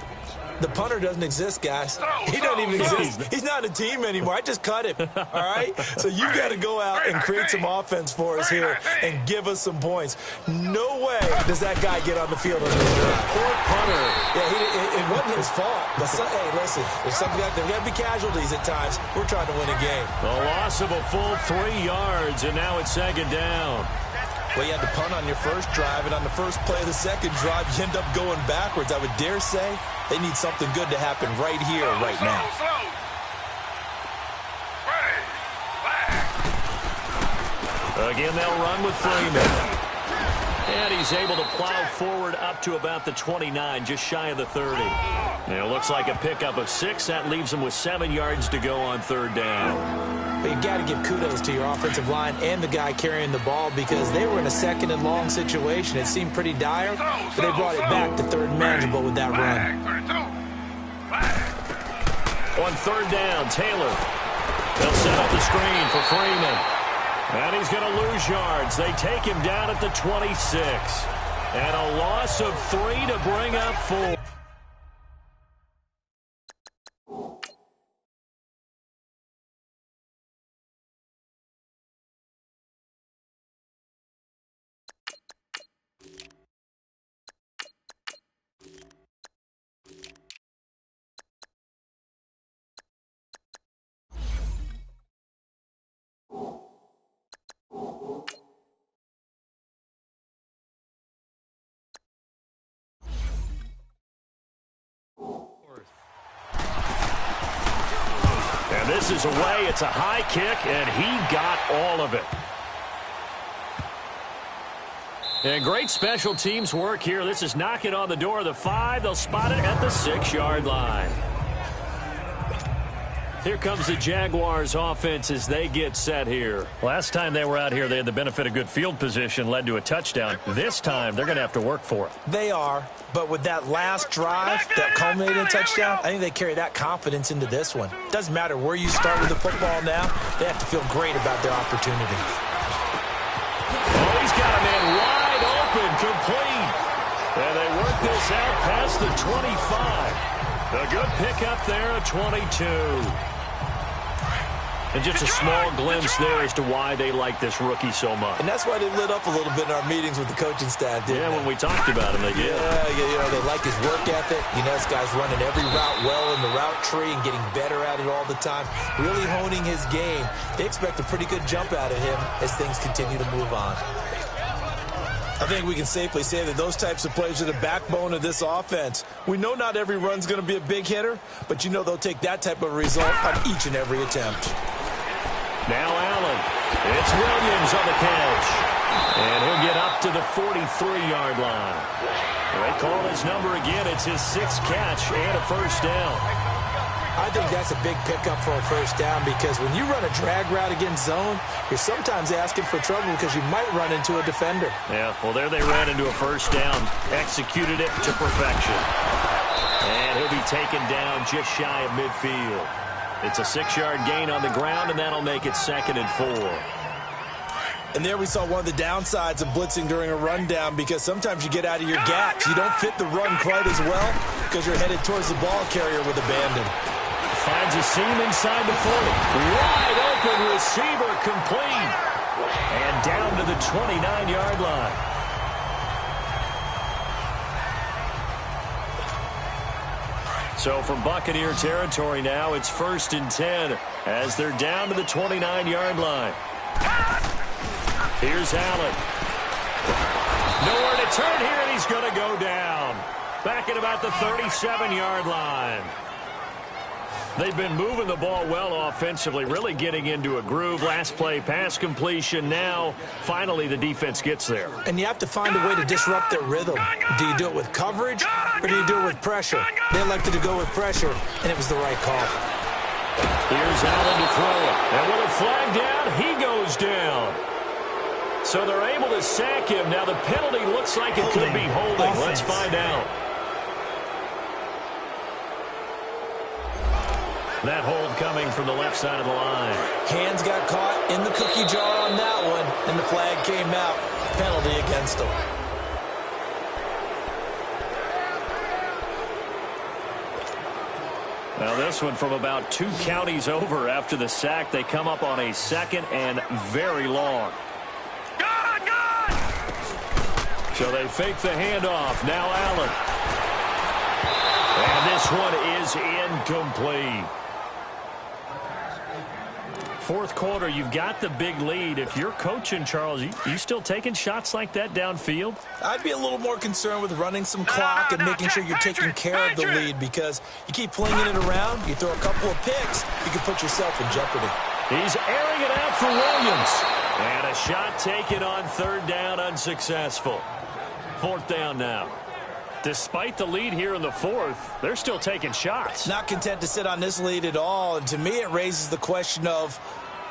The punter doesn't exist, guys. He doesn't even exist. He's not a team anymore. I just cut him, all right? So you've got to go out and create some offense for us here and give us some points. No way does that guy get on the field on this drive. Poor punter. Yeah, it wasn't his fault. But hey, listen, there's got to be casualties at times. We're trying to win a game. The loss of a full 3 yards, and now it's 2nd down. Well, you had to punt on your first drive, and on the first play of the second drive, you end up going backwards. I would dare say they need something good to happen right here, right now. Again, they'll run with Freeman. And he's able to plow forward up to about the 29, just shy of the 30. It looks like a pickup of 6. That leaves them with 7 yards to go on 3rd down. But you got to give kudos to your offensive line and the guy carrying the ball because they were in a 2nd and long situation. It seemed pretty dire, but they brought it back to 3rd manageable with that run. On 3rd down, Taylor. They'll set up the screen for Freeman. And he's going to lose yards. They take him down at the 26. And a loss of 3 to bring up 4. And this is away. It's a high kick, and he got all of it. And great special teams work here. This is knocking on the door of the 5. They'll spot it at the 6-yard line. Here comes the Jaguars offense as they get set here. Last time they were out here, they had the benefit of good field position, led to a touchdown. This time, they're going to have to work for it. They are, but with that last drive that culminated in a touchdown, I think they carry that confidence into this one. Doesn't matter where you start with the football now, they have to feel great about their opportunity. Oh, he's got a man wide open, complete. And they work this out past the 25. A good pickup there at 22. And just a small glimpse there as to why they like this rookie so much. And that's why they lit up a little bit in our meetings with the coaching staff, didn't they? When we talked about him, they did. Yeah, they like his work ethic. This guy's running every route well in the route tree and getting better at it all the time, really honing his game. They expect a pretty good jump out of him as things continue to move on. I think we can safely say that those types of plays are the backbone of this offense. We know not every run's going to be a big hitter, but they'll take that type of result on each and every attempt. Now Allen. It's Williams on the catch. And he'll get up to the 43-yard line. They call his number again. It's his 6th catch and a first down. I think that's a big pickup for a first down because when you run a drag route against zone, you're sometimes asking for trouble because you might run into a defender. Yeah, well, there they ran into a first down. Executed it to perfection. And he'll be taken down just shy of midfield. It's a 6-yard gain on the ground, and that'll make it 2nd and 4. And there we saw one of the downsides of blitzing during a rundown because sometimes you get out of your gaps. You don't fit the run quite as well because you're headed towards the ball carrier with abandon. Finds a seam inside the 40. Wide open receiver complete. And down to the 29-yard line. So from Buccaneer territory now, it's 1st and 10 as they're down to the 29-yard line. Here's Allen. Nowhere to turn here, and he's going to go down. Back at about the 37-yard line. They've been moving the ball well offensively, really getting into a groove. Last play, pass completion. Now, finally, the defense gets there. And you have to find a way to disrupt their rhythm. Do you do it with coverage, or do you do it with pressure? They elected to go with pressure, and it was the right call. Here's Allen to throw it. And with a flag down, he goes down. So they're able to sack him. Now the penalty looks like it could be holding. Offense. Let's find out. That hold coming from the left side of the line. Hands got caught in the cookie jar on that one, and the flag came out. Penalty against him. Now this one from about 2 counties over after the sack. They come up on a 2nd and very long. So they fake the handoff. Now Allen. And this one is incomplete. 4th quarter, you've got the big lead. If you're coaching, Charles, you still taking shots like that downfield? I'd be a little more concerned with running some clock and making sure you're taking care of the lead because you keep flinging it around, you throw a couple of picks, you can put yourself in jeopardy. He's airing it out for Williams. And a shot taken on 3rd down, unsuccessful. 4th down now. Despite the lead here in the 4th, they're still taking shots. Not content to sit on this lead at all, and to me it raises the question of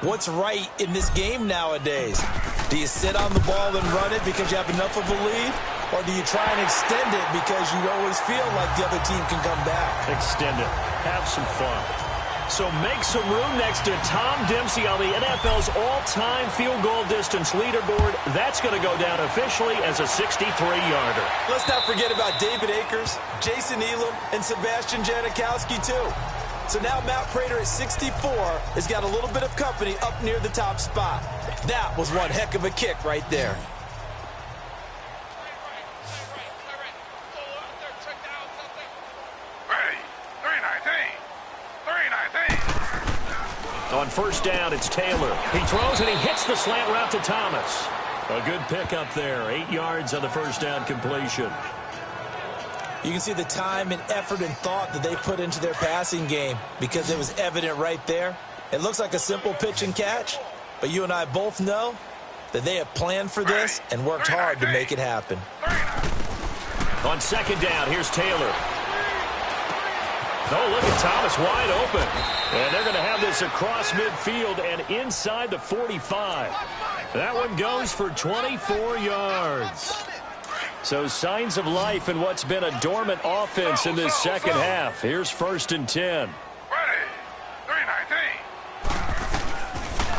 what's right in this game nowadays. Do you sit on the ball and run it because you have enough of a lead, or do you try and extend it because you always feel like the other team can come back? Extend it. Have some fun. So make some room next to Tom Dempsey on the NFL's all-time field goal distance leaderboard. That's going to go down officially as a 63-yarder. Let's not forget about David Akers, Jason Elam, and Sebastian Janikowski, too. So now Matt Prater at 64 has got a little bit of company up near the top spot. That was one heck of a kick right there. On 1st down, it's Taylor. He throws and he hits the slant route to Thomas. A good pickup there. 8 yards on the 1st down completion. You can see the time and effort and thought that they put into their passing game because it was evident right there. It looks like a simple pitch and catch, but you and I both know that they have planned for this and worked hard to make it happen. On 2nd down, here's Taylor. Oh, look at Thomas wide open. And they're going to have this across midfield and inside the 45. That one goes for 24 yards. So signs of life in what's been a dormant offense in this second half. Here's 1st and 10.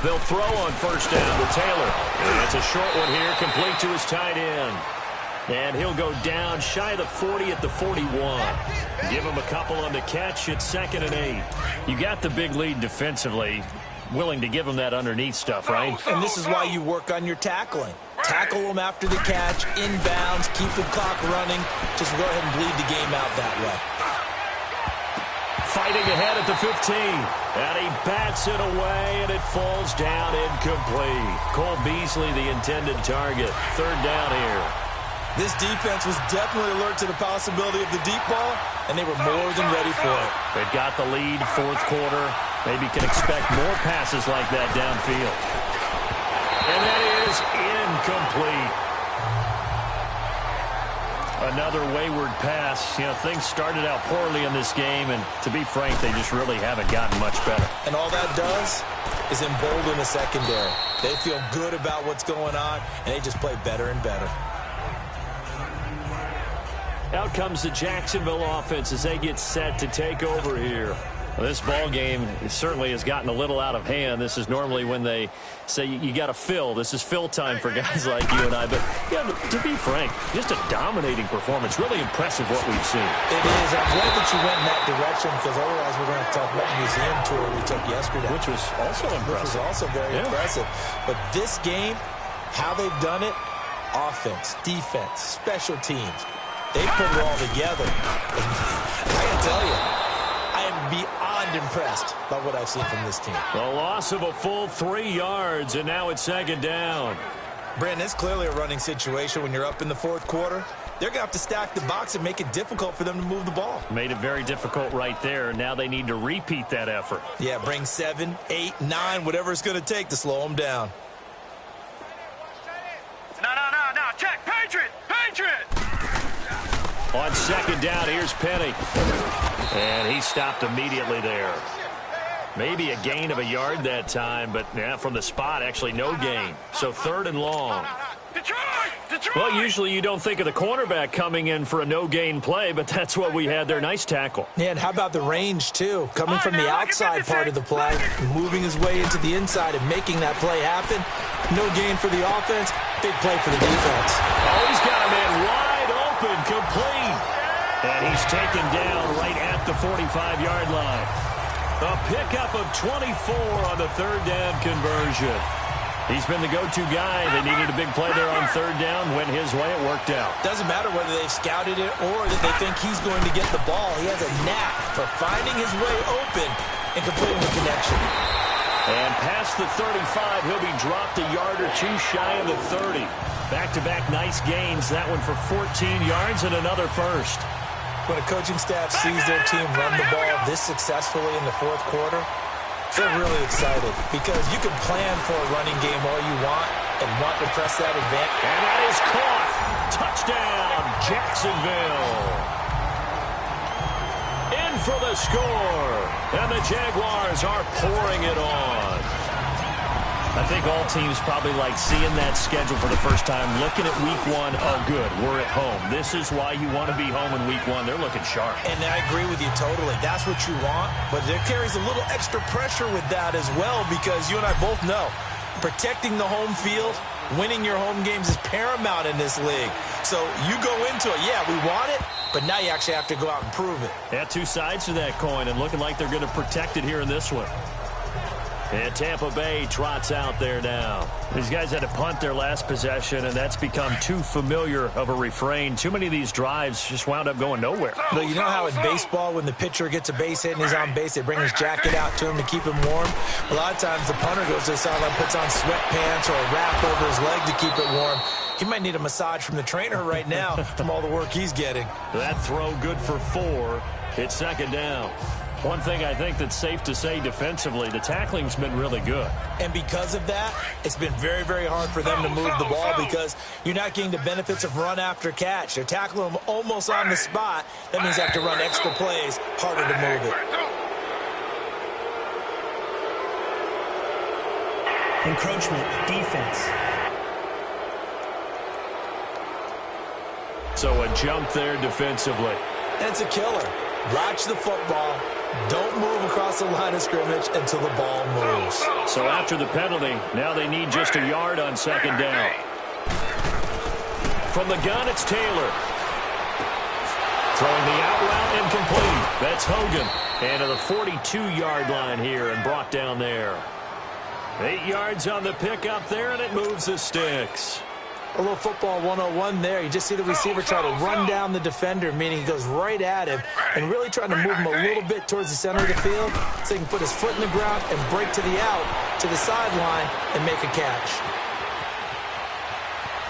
They'll throw on 1st down to Taylor. And it's a short one here, complete to his tight end. And he'll go down shy of the 40 at the 41. Give him a couple on the catch. It's 2nd and 8. You got the big lead defensively. Willing to give him that underneath stuff, right? And this is why you work on your tackling. Tackle them after the catch, inbounds, keep the clock running. Just go ahead and bleed the game out that way. Fighting ahead at the 15. And he bats it away, and it falls down incomplete. Cole Beasley, the intended target. 3rd down here. This defense was definitely alert to the possibility of the deep ball, and they were more than ready for it. They've got the lead, 4th quarter. Maybe can expect more passes like that downfield. And that is incomplete. Another wayward pass. You know, things started out poorly in this game, and to be frank, they just really haven't gotten much better. And all that does is embolden the secondary. They feel good about what's going on, and they just play better and better. Out comes the Jacksonville offense as they get set to take over here. Well, this ball game certainly has gotten a little out of hand. This is normally when they say you got to fill. This is fill time for guys like you and I. But yeah, to be frank, just a dominating performance. Really impressive what we've seen. It is. I'm glad that you went in that direction, because otherwise we're going to talk about the museum tour we took yesterday. Which was also impressive. Which was also very impressive. But this game, how they've done it, offense, defense, special teams, they put it all together. I got to tell you, I am beyond impressed by what I've seen from this team. The loss of a full 3 yards, and now it's second down. Brandon, it's clearly a running situation when you're up in the fourth quarter. They're going to have to stack the box and make it difficult for them to move the ball. Made it very difficult right there. Now they need to repeat that effort. Yeah, bring 7, 8, 9, whatever it's going to take to slow them down. No. Check. Patriot. On second down, here's Penny. And he stopped immediately there. Maybe a gain of a yard that time, but yeah, from the spot, actually no gain. So third and long. Detroit! Well, usually you don't think of the cornerback coming in for a no-gain play, but that's what we had there. Nice tackle. Yeah, and how about the range, too? Coming from the outside part of the play, moving his way into the inside and making that play happen. No gain for the offense, big play for the defense. Oh, he's got a man wide open, complete. And he's taken down right at the 45-yard line. A pickup of 24 on the third down conversion. He's been the go-to guy. They needed a big play there on third down. Went his way. It worked out. Doesn't matter whether they've scouted it or that they think he's going to get the ball. He has a knack for finding his way open and completing the connection. And past the 35, he'll be dropped a yard or two shy of the 30. Back-to-back nice gains. That one for 14 yards and another first. When a coaching staff sees their team run the ball this successfully in the fourth quarter, they're really excited, because you can plan for a running game all you want and want to press that advantage. And that is caught. Touchdown, Jacksonville. In for the score. And the Jaguars are pouring it on. I think all teams probably like seeing that schedule for the first time, looking at week one. Oh, good, we're at home. This is why you want to be home in week one. They're looking sharp. And I agree with you totally. That's what you want, but there carries a little extra pressure with that as well, because you and I both know protecting the home field, winning your home games is paramount in this league. So you go into it, yeah, we want it, but now you actually have to go out and prove it. Yeah, two sides to that coin, and looking like they're going to protect it here in this one. And Tampa Bay trots out there now. These guys had to punt their last possession, and that's become too familiar of a refrain. Too many of these drives just wound up going nowhere. But you know how in baseball, when the pitcher gets a base hit and he's on base, they bring his jacket out to him to keep him warm? A lot of times the punter goes to the sideline, puts on sweatpants or a wrap over his leg to keep it warm. He might need a massage from the trainer right now from all the work he's getting. That throw good for 4. It's second down. One thing I think that's safe to say defensively, the tackling's been really good. And because of that, it's been very, very hard for them to move the ball, because you're not getting the benefits of run after catch. They're tackling them almost on the spot. That means they have to run extra plays, harder to move it. Encroachment, defense. So a jump there defensively. And it's a killer. Watch the football. Don't move across the line of scrimmage until the ball moves. So after the penalty, now they need just a yard on second down. From the gun, it's Taylor. Throwing the out route incomplete. That's Hogan. And to the 42-yard line here and brought down there. 8 yards on the pickup there, and it moves the sticks. A little football 101 there. You just see the receiver try to run down the defender, meaning he goes right at him and really trying to move him a little bit towards the center of the field so he can put his foot in the ground and break to the out, to the sideline, and make a catch.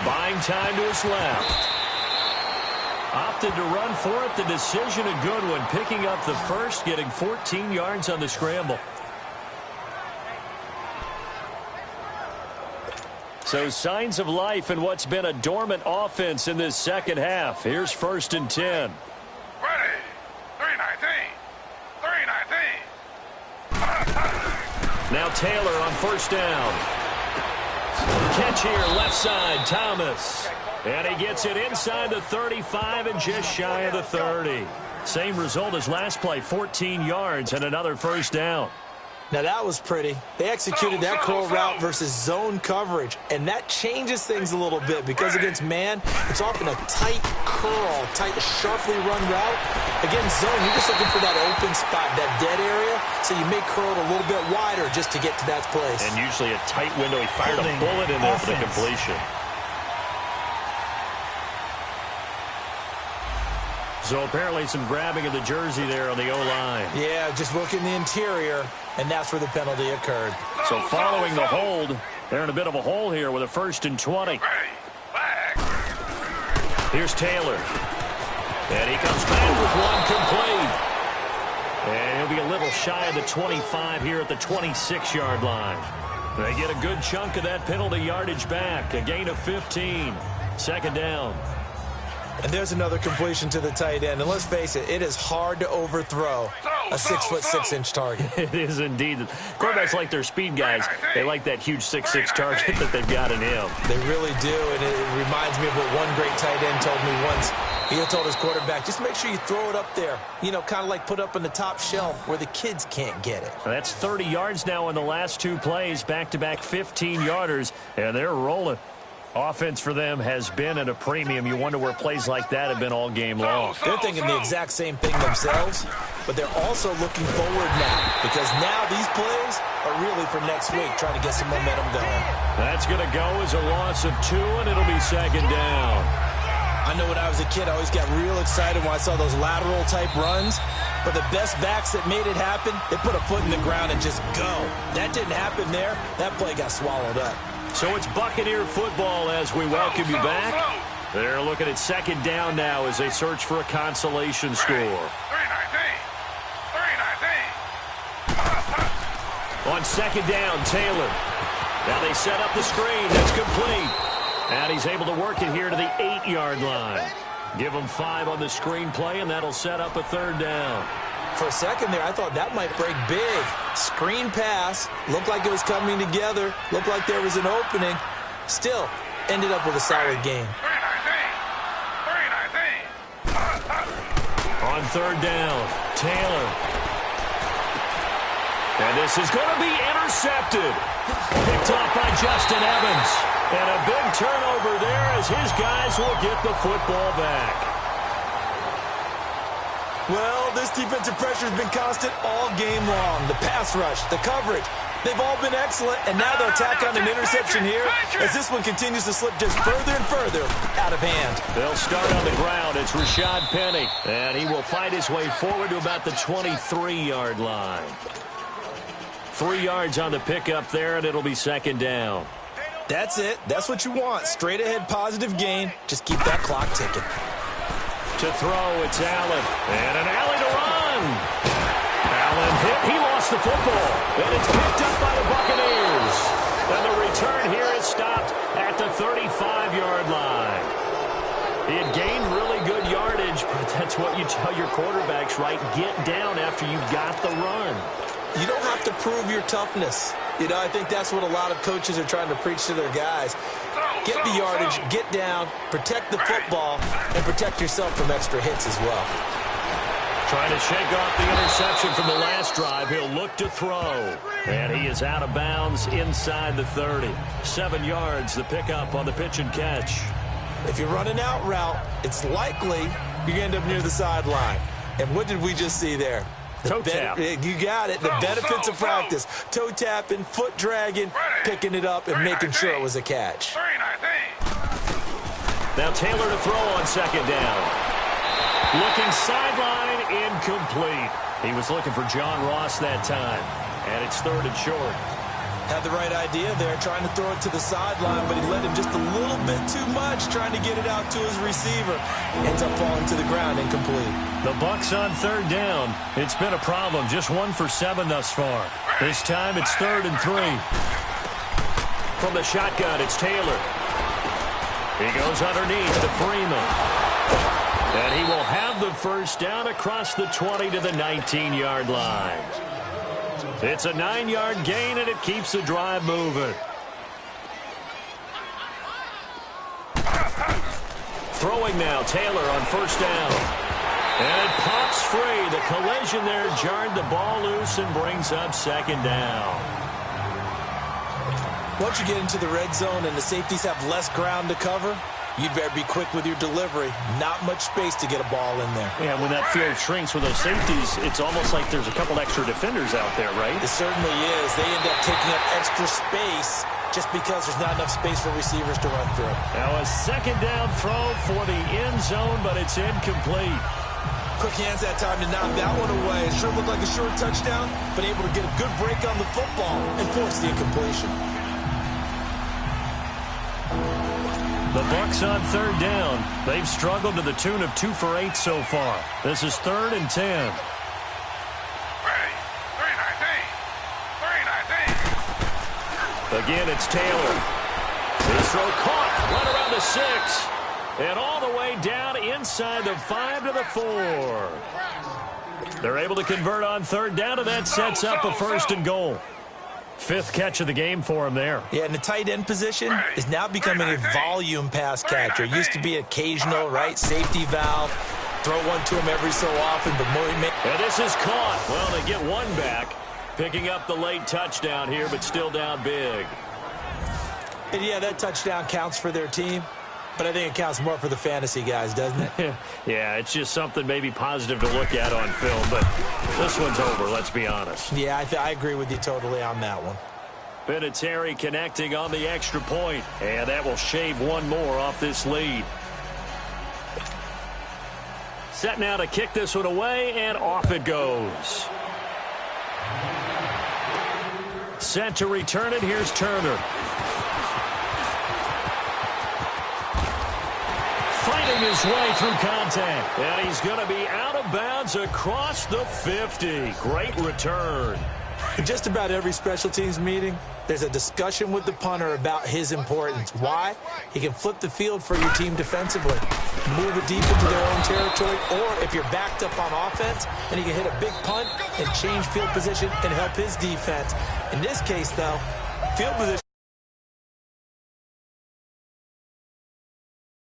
Buying time to his left. Opted to run for it. The decision a good one. Picking up the first, getting 14 yards on the scramble. So signs of life in what's been a dormant offense in this second half. Here's 1st and 10. Ready. 3-19. 3-19. Now Taylor on 1st down. Catch here, left side, Thomas. And he gets it inside the 35 and just shy of the 30. Same result as last play, 14 yards and another 1st down. Now that was pretty. They executed that curl route versus zone coverage, and that changes things a little bit because against man, it's often a tight curl, tight, sharply run route. Against zone, you're just looking for that open spot, that dead area, so you may curl it a little bit wider just to get to that place. And usually a tight window. He fired a bullet in there for the completion. So apparently some grabbing of the jersey there on the O-line. Yeah, just look in the interior, and that's where the penalty occurred. So following the hold, they're in a bit of a hole here with a 1st and 20. Here's Taylor. And he comes back with one complete. And he'll be a little shy of the 25 here at the 26-yard line. They get a good chunk of that penalty yardage back. A gain of 15. 2nd down. And there's another completion to the tight end. And let's face it, it is hard to overthrow a 6'6" target. It is indeed. Quarterbacks like their speed guys. They like that huge 6'6" target that they've got in him. They really do, and it reminds me of what one great tight end told me once. He had told his quarterback, just make sure you throw it up there. You know, kind of like put up on the top shelf where the kids can't get it. That's 30 yards now in the last 2 plays. Back-to-back 15-yarders, and they're rolling. Offense for them has been at a premium. You wonder where plays like that have been all game long. They're thinking the exact same thing themselves, but they're also looking forward now because now these plays are really for next week, trying to get some momentum going. That's going to go as a loss of 2, and it'll be 2nd down. I know when I was a kid, I always got real excited when I saw those lateral-type runs. But the best backs that made it happen, they put a foot in the ground and just go. That didn't happen there. That play got swallowed up. So it's Buccaneer football as we welcome you back. They're looking at 2nd down now as they search for a consolation score. 3-19. On 2nd down, Taylor. Now they set up the screen. That's complete. And he's able to work it here to the 8-yard line. Give him 5 on the screenplay, and that'll set up a 3rd down. For a second there, I thought that might break big. Screen pass. Looked like it was coming together. Looked like there was an opening. Still, ended up with a solid game. 3-19. On 3rd down, Taylor. And this is going to be intercepted. Picked off by Justin Evans. And a big turnover there as his guys will get the football back. Well, this defensive pressure has been constant all game long. The pass rush, the coverage, they've all been excellent, and now they'll tack on an interception here as this one continues to slip just further and further out of hand. They'll start on the ground. It's Rashad Penny, and he will fight his way forward to about the 23-yard line. 3 yards on the pickup there, and it'll be 2nd down. That's it. That's what you want. Straight ahead positive gain. Just keep that clock ticking. To throw, it's Allen. And an alley to run. Allen hit. He lost the football. And it's picked up by the Buccaneers. And the return here is stopped at the 35-yard line. He had gained really good yardage, but that's what you tell your quarterbacks, right? Get down after you got the run. You don't have to prove your toughness. You know, I think that's what a lot of coaches are trying to preach to their guys. Get the yardage, get down, protect the football, and protect yourself from extra hits as well. Trying to shake off the interception from the last drive. He'll look to throw. And he is out of bounds inside the 30. 7 yards, the pickup on the pitch and catch. If you run an out route, it's likely you're going to end up near the sideline. And what did we just see there? Toe tap. You got it. The benefits of practice. Toe tapping, foot dragging, picking it up, and making sure it was a catch. Now Taylor to throw on 2nd down. Looking sideline, incomplete. He was looking for John Ross that time. And it's 3rd and short. Had the right idea there, trying to throw it to the sideline, but he let him just a little bit too much, trying to get it out to his receiver. Ends up falling to the ground, incomplete. The Bucs on 3rd down. It's been a problem. Just 1 for 7 thus far. This time it's 3rd and 3. From the shotgun, it's Taylor. He goes underneath to Freeman. And he will have the first down across the 20 to the 19-yard line. It's a 9-yard gain, and it keeps the drive moving. Throwing now, Taylor on first down. And it pops free. The collision there jarred the ball loose and brings up second down. Once you get into the red zone and the safeties have less ground to cover, you better be quick with your delivery. Not much space to get a ball in there. Yeah, when that field shrinks with those safeties, it's almost like there's a couple extra defenders out there, right? It certainly is. They end up taking up extra space just because there's not enough space for receivers to run through. Now a second down throw for the end zone, but it's incomplete. Quick hands that time to knock that one away. It sure looked like a short touchdown, but able to get a good break on the football and force the incompletion. The Bucs on third down. They've struggled to the tune of 2 for 8 so far. This is 3rd and 10. Ready. 3-19. Again, it's Taylor. His throw caught right around the 6. And all the way down inside the 5 to the 4. They're able to convert on third down, and that sets up a 1st and goal. 5th catch of the game for him there. Yeah, and the tight end position is now becoming a volume pass catcher. It used to be occasional, right? Safety valve. Throw one to him every so often, but more. And this is caught. Well, they get one back. Picking up the late touchdown here, but still down big. And yeah, that touchdown counts for their team, but I think it counts more for the fantasy guys, doesn't it? Yeah, it's just something maybe positive to look at on film, but this one's over, let's be honest. Yeah, I agree with you totally on that one. Vinatieri connecting on the extra point, and that will shave one more off this lead. Set now to kick this one away, and off it goes. Set to return it, here's Turner. Fighting his way through contact. And he's going to be out of bounds across the 50. Great return. In just about every special teams meeting, there's a discussion with the punter about his importance. Why? He can flip the field for your team defensively, move it deep into their own territory, or if you're backed up on offense, then he can hit a big punt and change field position and help his defense. In this case, though, field position